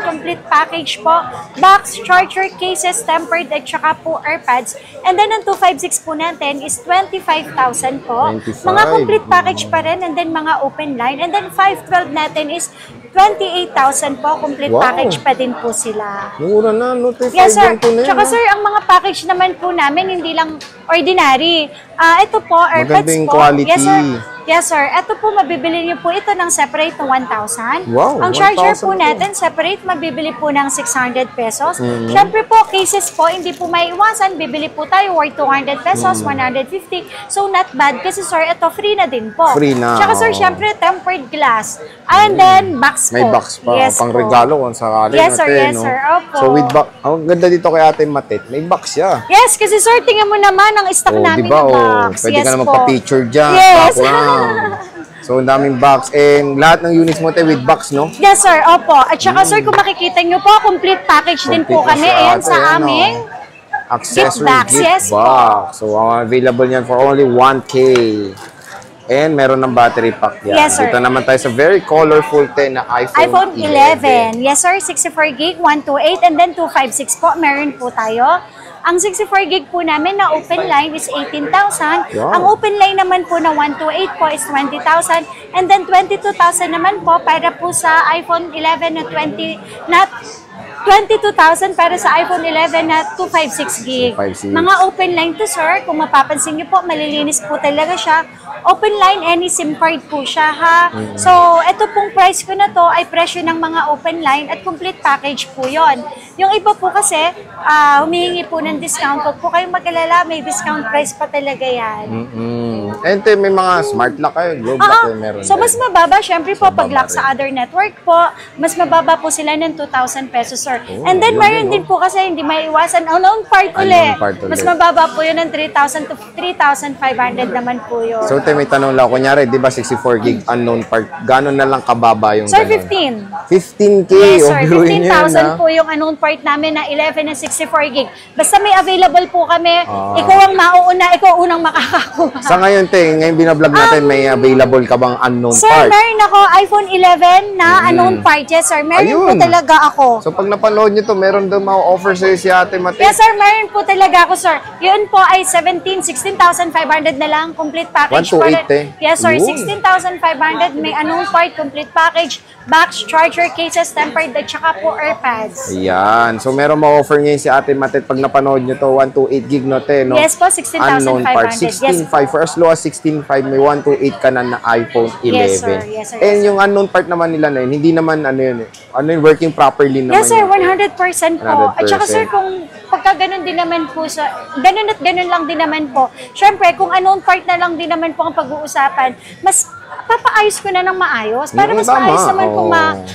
complete package po. Box, charger, cases, tempered, at saka po AirPods. And then, ang 256 po natin is 25,000 po. 25. Mga complete package pa rin, and then mga open line. And then, 512 natin is 28,000 po, complete package pa din po sila. Mura na, no? Yes, sir. Tsaka, sir, ang mga package naman po namin, hindi lang ordinary. Ito po, AirPods Magandang po. quality. Yes, sir. Yes, sir. Ito po, mabibili niyo po ito ng separate na 1,000. Wow, Ang charger 1,000 po po. natin, separate, mabibili po ng 600 pesos. Siyempre po, cases po, hindi po maiiwasan. Bibili po tayo worth 200 pesos, 150. So, not bad. Kasi, sir, ito free na din po. Free na. Tsaka, sir, siyempre, tempered glass. And then, box po. May box pa. Yes pang po. regalo kung sakali. Yes, sir. natin, Yes, no? sir. Opo. So, with box, ang ganda dito kay Ate Matet, may box siya. Yes, kasi sir, tingnan mo naman ang stock namin diba? ng box. Pwede Yes ka na po. magpa-picture dyan. Yes. Background. So, ang daming box. And lahat ng units mo tayo with box, no? Yes, sir. Opo. At saka, sir, kung makikita nyo po, complete package din po Complete kami. na siya, Ayan, ate, sa ano? aming Accessory box, gift yes po. box. So, available yan for only 1K. And meron ng battery pack yan. Yes, sir. Dito naman tayo sa very colorful 10 na iPhone 11. Yes, sir. 64 gig, 128, and then 256 po. Meron po tayo. Ang 64 gig po namin na open line is 18,000. Wow. Ang open line naman po na 128 po is 20,000. And then 22,000 naman po para po sa iPhone 11 na 22,000 para sa iPhone 11 na 256 gig. 256. Mga open line to, sir. Kung mapapansin niyo po, malilinis po talaga siya. Open line, any SIM card po siya, ha? So, ito pong price ko na to ay presyo ng mga open line at complete package po yon. Yung iba po kasi, humihingi po ng discount. Huwag po kayong mag-alala, may discount price pa talaga yan. And then, may mga smart lock kayo, globe lock kayo, meron So, din. mas mababa, syempre po, pag mababa lock sa other network po, mas mababa po sila ng 2,000 pesos, sir. And yun then, mayroon din, din po kasi hindi maiiwasan, unknown part Unknown ulit. part ulit. Mas mababa po yun ng 3,000 to 3,500 naman po yun. So, may tanong lang. Kunyari, di ba 64 gig unknown part? Gano'n na lang kababa yung Sir, ganun? 15. 15K. Yes, sir. Biruin niyo yun, 15,000 po yung unknown part namin na 11 and 64 gig. Basta may available po kami, ikaw ang mauuna, ikaw unang makakakuha. Sa ngayon, ngayon binablog natin, may available ka bang unknown Sir, part? meron ako iPhone 11 na unknown part. Yes, sir. Meron po Ayun. talaga ako. So, pag napanood nyo to, meron daw ma-offer sa'yo si Ate Mate. Yes, sir. Meron po talaga ako, sir. Yun po ay 16,500 na lang. Complete package. 128 Yes, sir. Yun. 16,500. May unknown part, complete package, box, charger, cases, tempered, at saka po AirPods. Ayan. So, meron ma-offer ngayon si Ate Mate. Pag napanood nyo to, 128 gig no, te, no? Yes po, Unknown part. 16,500. Yes 16.5. For as low as 16.5, may 128 ka na iPhone 11. Yes, sir. Yes, sir. And yung unknown part naman nila na yun, hindi naman ano yun eh. Ano yun, working properly naman. Yes, sir. yun. 100% po. At saka, sir, kung pagka ganun din naman po sa, ganun at ganun lang din naman po. Siyempre, kung unknown part na lang din naman po ang pag-uusapan, mas papaayos ko na ng maayos para mas tama. maayos naman kung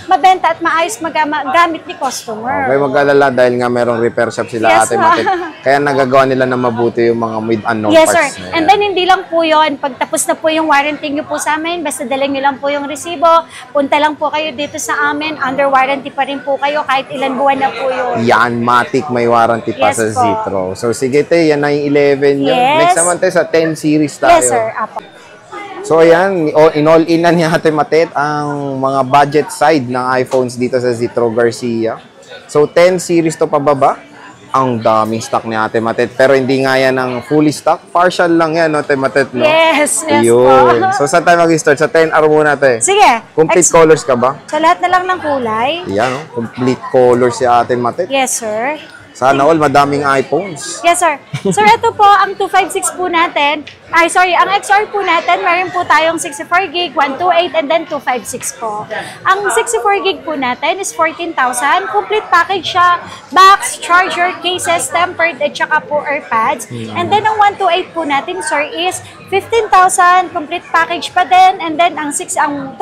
mabenta at maayos magamit ni customer. Okay, mag-alala dahil nga merong repair shop sila Yes, Ate Matet. Kaya nagagawa nila na mabuti yung mga mid-unknown Yes, parts. sir. And then, hindi lang po yun. Pag tapos na po yung warranty nyo po sa amin, basta dala nyo lang po yung resibo, punta lang po kayo dito sa amin, under warranty pa rin po kayo, kahit ilan buwan na po yun. Yan, Matic, may warranty pa Yes sa po. Zitro. So, sige te, yan na yung 11 yun. Yes. Next naman te, sa 10 series tayo. Yes, sir. Apo. So, ayan, in all in na ni Ate Matet ang mga budget side ng iPhones dito sa Zitro Garcia. So, 10 series to pababa. Ang daming stock ni Ate Matet. Pero hindi nga yan ng fully stock. Partial lang yan, Ate Matet, no? Yes, yes Yun. po. So, saan tayo mag-start? Sa 10R muna, te. Sige. Complete colors ka ba? Sa lahat na lang ng kulay. Yan, no? Complete colors si Ate Matet. Yes, sir. Sana all, madaming iPhones. Yes, sir. Sir, ito po, ang 256 po natin. Ay, sorry, ang XR po natin, meron po tayong 64 gig, 128, and then 256 po. Ang 64 gig po natin is 14,000. Complete package siya. Box, charger, cases, tempered, at saka po AirPods. And then, ang 128 po natin, sir, is 15,000. Complete package pa din. And then, ang 256,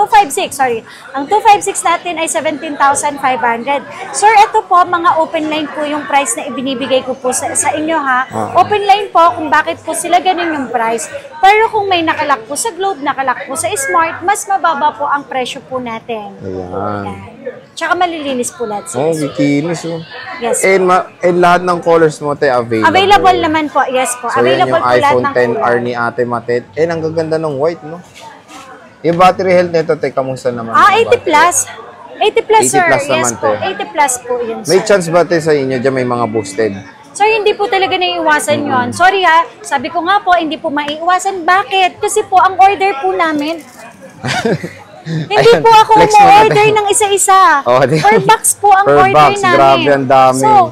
sorry. Ang 256 natin ay 17,500. Sir, ito po, mga open line po yung price na ibinibigay ko po sa inyo, ha. Open line po kung bakit po sila ganun yung price. Pero kung may nakalak po sa Globe, nakalak po sa Smart, mas mababa po ang presyo po natin. Ayan. Tsaka malilinis po lahat. Oh, bikinis, oh. Yes. And lahat ng colors mo, te, available. Available naman po. Yes po. So, yan Available yung po lahat iPhone ng 10R kulay. ni Ate Matet. Ang gaganda ng white, no? Yung battery health nito, te, kamusta naman? 80 plus. 80 plus, 80 sir. plus Yes naman, po. te. 80 plus po yun, sir. May chance ba, te, sa inyo dyan may mga boosted? Sir, hindi po talaga naiiwasan yon. Sorry ha, sabi ko nga po, hindi po maiiwasan. Bakit? Kasi po, ang order po namin, hindi Ayan, po ako flex mo mo-order natin. ng isa-isa. Oh, di- Per box po ang Per order box, namin. grabe, ang dami. So,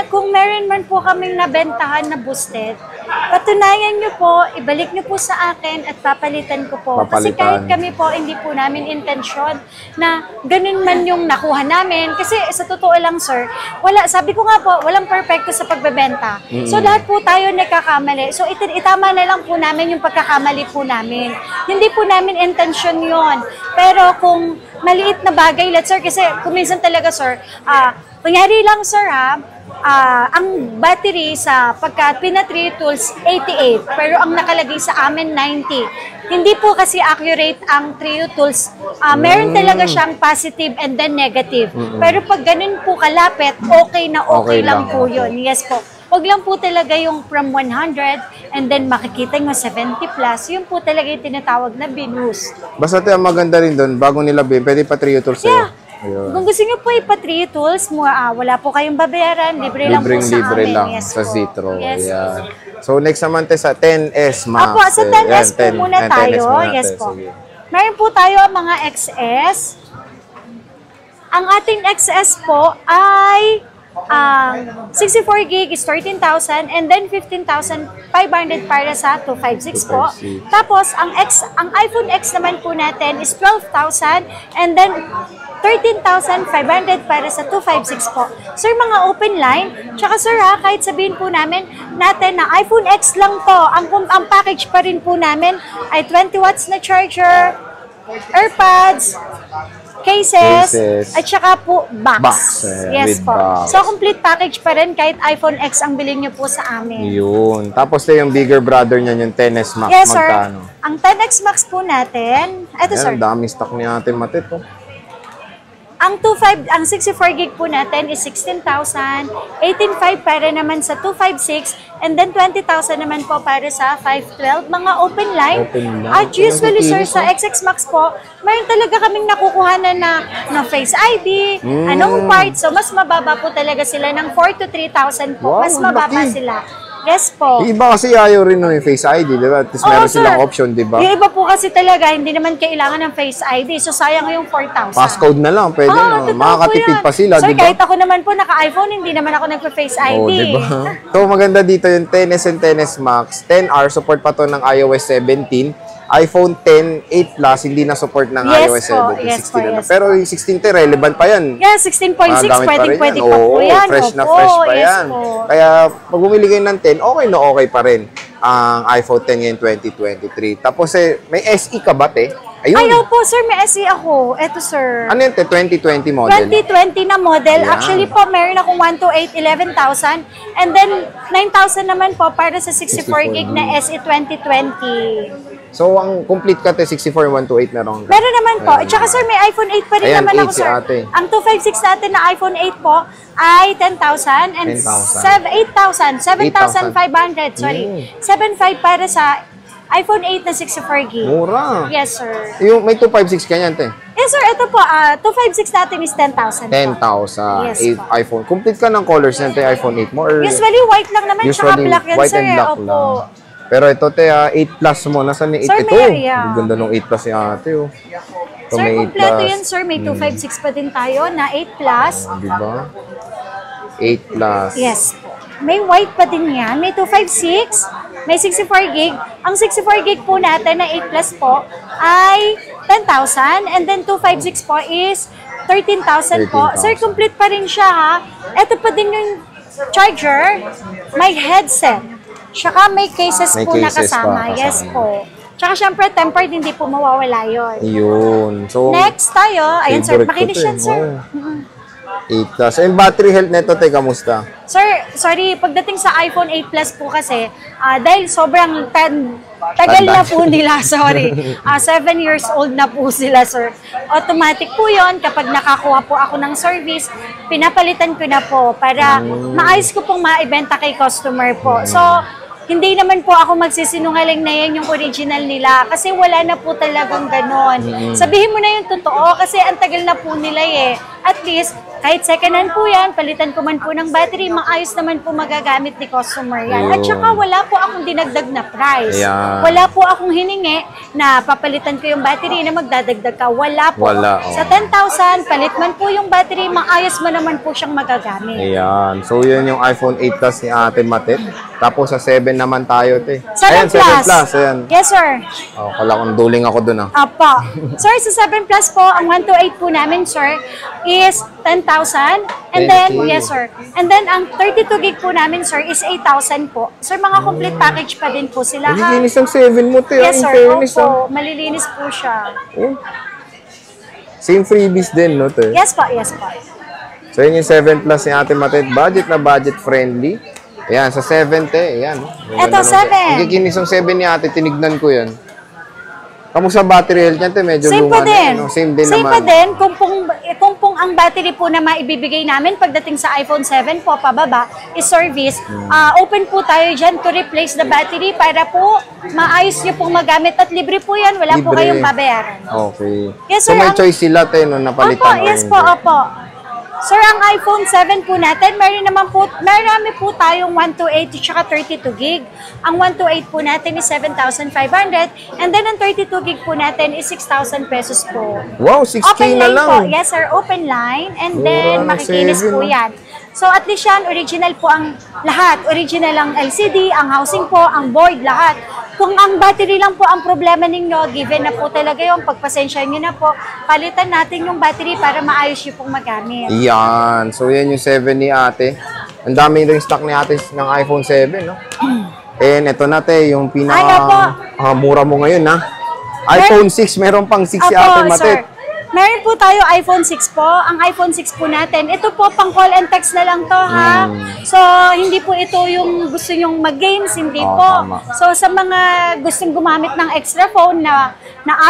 kung meron man po kaming nabentahan na boosted, patunayan nyo po, ibalik nyo po sa akin at papalitan ko po. Kasi Papalitan. kahit kami po, hindi po namin intensyon na ganun man yung nakuha namin. Kasi sa totoo lang, sir, sabi ko nga po, walang perfecto sa pagbebenta. So lahat po tayo nagkakamali. So itama na lang po namin yung pagkakamali po namin. Hindi po namin intensyon yon. Pero kung maliit na bagay, sir, kasi kung minsan talaga, sir, kunyari lang, sir, ang battery sa pagka Pina3 Tools 88, pero ang nakalagay sa amin 90. Hindi po kasi accurate ang Trio Tools. Meron talaga siyang positive and then negative. Pero pag ganun po kalapit, okay na okay lang po yun. Yes po. Huwag lang po talaga yung from 100 and then makikita nyo 70 plus. Yun po talaga yung tinatawag na binoost. Basta, te, ang maganda rin doon, bago nilabing, pwede pa trio tools sa'yo. Yeah. Ayun. Kung gusto nyo po ipa-3 tools, wala po kayong babayaran, libre lang po sa Libre amin. lang Yes sa po. Zitro. Yes. Ayan. So, next naman, te, sa 10S Max. Apo, sa 10S po muna 10S tayo. muna, Yes te. po. Sige. Meron po tayo mga XS. Ang ating XS po ay 64 gig is 13,000 and then 15,500 para sa 256 po. 256. Tapos ang iPhone X naman po natin is 12,000 and then 13,500 para sa 256 po. Sir, mga open line. Tsaka sir kahit sabihin po natin na iPhone X lang to, ang package pa rin po namin ay 20 watts na charger, AirPods, cases, at saka po box. Yes with po. box. So, complete package pa rin kahit iPhone X ang bilhin nyo po sa amin. Yun. Tapos, te, yung bigger brother niyan, yung 10S Max. Yes, sir. Magkano? Ang 10X Max po natin, ito sir, Yan, dami stock ni Ate Matet, oh. ang 64 gig po natin is 16,000, 18,500 para naman sa 256, and then 20,000 naman po para sa 512. Mga open line. Open line. At usually, sir, Kinis, sa XX Max po, mayroon talaga kaming nakukuhanan na Face ID, anong part. So, mas mababa po talaga sila ng 4,000 to 3,000 po. Wow, Mas mababa laki. sila. Yes po. Yung iba kasi ayaw rin ng Face ID, di ba? At least Oo, meron sir. silang option, di ba? Yung iba po kasi talaga, hindi naman kailangan ng Face ID. So, sayang yung 4,000. Passcode na lang, pwede Oo, no? totoo Makakatipid po yan. pa sila, Sir, di ba? kahit ako naman po naka-iPhone, hindi naman ako nagpa-Face ID. Oh, di ba? So, maganda dito yung 10S and 10S Max. 10R, support pa to ng iOS 17. iPhone 10, 8 Plus, hindi na support ng iOS 17, 16 na. Pero yung 16 relevant pa yan. Yeah, 16.6, pwede pa po Oo, yan. fresh na Opo, fresh pa yes yan. po. Kaya pag bumili kayo ng 10, okay na okay pa rin ang iPhone 10 ngayon 2023. Tapos may SE ka ba, te? Ayun. Ayaw po, sir, may SE ako. Eto, sir. Ano yun, te? 2020 model? 2020 na model. Ayan. Actually po, meron akong 128, 11,000. And then, 9,000 naman po para sa 64 gig na SE 2020. So, ang complete ka, te, 64, 128 meron ka. Meron naman po. At saka, sir, may iPhone 8 pa rin Ayan, naman 8 ako, si sir. ate. Ang 256 natin na iPhone 8 po ay 10,000 and 8,000. 7,500, sorry. 7,500 para sa iPhone 8 na 64 gig. Mura. Yes, sir. Yung may 256 ka yan, te. Yes, sir. Ito po, 256 natin is 10,000 po. 10,000. Yes, 8 po. iPhone. Complete ka ng colors yan, te, iPhone 8 mo? Or Usually, white lang naman, tsaka usually, black yan, white sir. and black Opo. lang. Pero ito, te, 8 Plus mo. Nasaan yung 8? Sir, Ito. may area. Ang ganda ng 8 Plus ni ate, oh. Ito, Sir, may 8 kompleto Plus. yan, sir. May 256 pa din tayo na 8 Plus. Diba? 8 Plus. Yes po. May white pa din yan. May 256. May 64 gig. Ang 64 gig po natin na 8 Plus po ay 10,000. And then 256 po is 13,000 po. 13,000. Sir, complete pa rin siya, ha. Ito pa din yung charger. May headset. Tsaka may cases May po na cases pa kasama. kasama. Yes po. Tsaka syempre, tempered, hindi po mawawala yun. Yun. So, Next tayo. Ayan, sir. favorite ko Makinis to, yan, sir. Oh. 8 Plus. And battery health nito, te, kamusta? Sir, sorry, pagdating sa iPhone 8 Plus po kasi, dahil sobrang tagal na po nila, sorry. 7 years old na po sila, sir. Automatic po yon kapag nakakuha po ako ng service, pinapalitan ko na po para maayos ko pong maibenta kay customer po. So, hindi naman po ako magsisinungaling na yan yung original nila kasi wala na po talagang ganon. Sabihin mo na yung totoo kasi ang tagal na po nila eh. At least, kahit second hand po yan, palitan ko man po ng battery, maayos naman po magagamit ni customer yan. At saka wala po akong dinagdag na price. Ayan. Wala po akong hiningi na papalitan ko yung battery na magdadagdag ka. Wala po. Wala, oh. Sa 10,000, palit man po yung battery, maayos mo naman po siyang magagamit. Ayan. So, yun yung iPhone 8 Plus ni Ate Matet. Tapos sa 7 naman tayo, te. 7 Ayan, Plus. 7 Plus. Ayan. Yes, sir. Oh, kala kong duling ako dun, ah. Apa. Sir, sa 7 Plus po, ang 128 po namin, sir, is 10,000. And then, 10K. yes, sir. And then, ang 32 gig po namin, sir, is 8,000 po. Sir, mga complete package pa din po sila, ha? Nalinis ang 7 mo, te. Yes, In sir. fairness, ah. Opo. Malilinis po siya. Oh. Same freebies din, no, te? Yes po, yes po. So, yun yung 7 Plus ni Ate Matet. Budget na budget friendly. Ayan, sa 7, te. Ayan. Eto, 7. Ang kikinis yung 7 ni Ate, tinignan ko yan. Kamusta battery health niyan, te? Medyo Same luma pa din. na, no? Same din Same naman. pa din. Kung pong ang battery po na maibibigay namin pagdating sa iPhone 7 po, pababa, is service, open po tayo dyan to replace the battery para po maayos nyo pong magamit at libre po yan. Wala po Libre. kayong babayaran. Okay. Yes, So, sir, may ang- choice sila, te, no? Napalitan Opo, o yes hindi. po, opo. Sir, ang iPhone 7 po natin, marami po tayong 128 at 32 gig. Ang 128 po natin is 7,500 and then ang 32 gig po natin is 6,000 pesos po. Wow, 6K Open na line lang. po. Yes, sir. Open line. And Mura then, ng makikinis 7, po no? yan. So, at least yan, original po ang lahat. Original ang LCD, ang housing po, ang board, lahat. Kung ang battery lang po ang problema ninyo, given na po talaga yung pagpasensya nyo na po, palitan natin yung battery para maayos yung pong magamit. Yan. So, yan yung 7 ni ate. Ang dami rin stock ni ate ng iPhone 7, no? And ito na, te, yung Ay, opo. mura mo ngayon, ha? iPhone 6, meron pang 6 si ate Opo, Matet. sir. Meron po tayo iPhone 6 po. Ang iPhone 6 po natin, ito po pang call and text na lang to, ha? So, hindi po ito yung gusto nyong mag-games, hindi Oo, po. tama. So, sa mga gustong gumamit ng extra phone na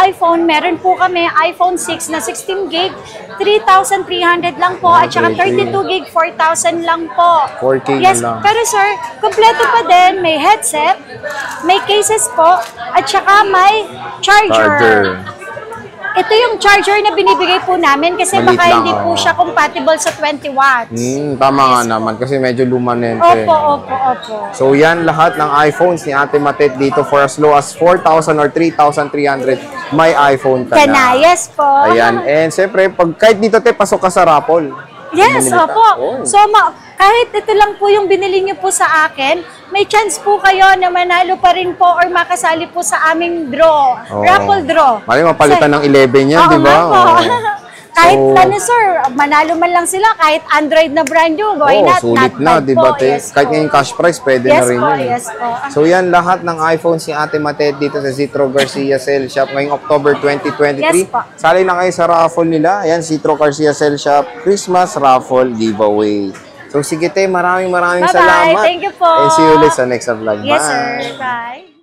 iPhone, meron po kami iPhone 6 na 16 gig, 3,300 lang po. At saka 32 gig, 4,000 lang po. 4K Yes, na lang. pero sir, kompleto pa din. May headset, may cases po, at saka may charger. Ito yung charger na binibigay po namin kasi Maliit baka lang, hindi po oh. siya compatible sa 20 watts. Tama nga naman kasi medyo luma na yun, te. Opo. So, yan lahat ng iPhones ni Ate Matet dito for as low as 4,000 or 3,300. May iPhone ka na. Yes po. Ayan. And siyempre, kahit dito, te, pasok ka sa raffle. Yes, Bumili ka? opo. Oh. So, kahit ito lang po yung binili niyo po sa akin, may chance po kayo na manalo pa rin po or makasali po sa aming draw, raffle draw. Mali, mapalitan ng 11 yan, Oo di ba? nga po. Oo. Kahit So, ano sir, manalo man lang sila, kahit Android na brand new, why not? sulit Not na, bad di po. ba, te? Yes Kahit po. ngayong cash price, pwede Yes na rin po, yun. yes po. So yan, lahat ng iPhone si Ate Matet dito sa Citro Garcia Cell Shop ngayong October 2023. Yes po. Sali na kayo sa raffle nila. Ayan, Citro Garcia Cell Shop Christmas Raffle Giveaway. So sige te, maraming Bye-bye. salamat. Thank you po. And see you ulit sa next vlog. Yes Bye. sir, bye.